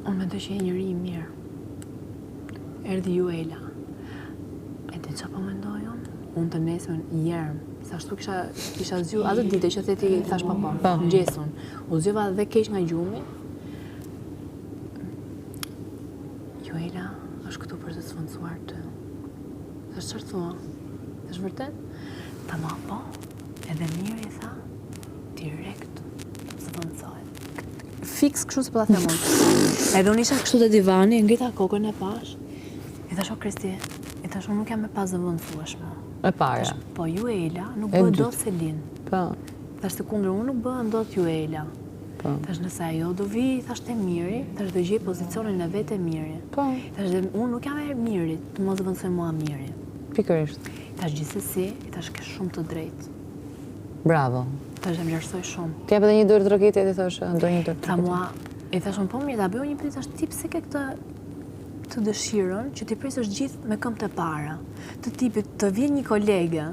Unë mendoj që je njëri i mirë. Erdhi Juela. E di çfarë po mendoj unë? Unë të nesën jerm. Sa ashtu kisha zgju atë ditë që theti thash papa. Mëngjesun. U zgjova dhe keq nga gjumi. Juela është këtu për të sfondsuar të. Thash çfarë thua? Është vërtet? Tama po. Edhe mirë i tha. Direkt sfondsoj. Fiks kështu se po ta them unë. Edhe unë isha kështu te divani, ngrita kokën e pash. I thash o Kristi, i thash unë nuk jam me pas zëvendë thuashme. E para. Po Juela nuk bë dot Selin. Po. Thash të kundër unë nuk bë dot Juela. Po. Thash nëse ajo do vi, thash te miri, thash do gjej pozicionin e vet e miri. Po. Thash dhe unë nuk jam e mirit, të mos zëvendësoj mua miri. Pikërisht. Thash gjithsesi, i thash ke shumë të drejtë. Bravo. Thash e vlerësoj shumë. Ti jap edhe një dorë trokitje ti thosh, ndonjë dorë. Tha mua, i thash unë po mirë, ta bëj një pyetje, thash ti pse ke të dëshirën që ti presësh gjithë me këmbë të para. Të tipit të vjen një kolege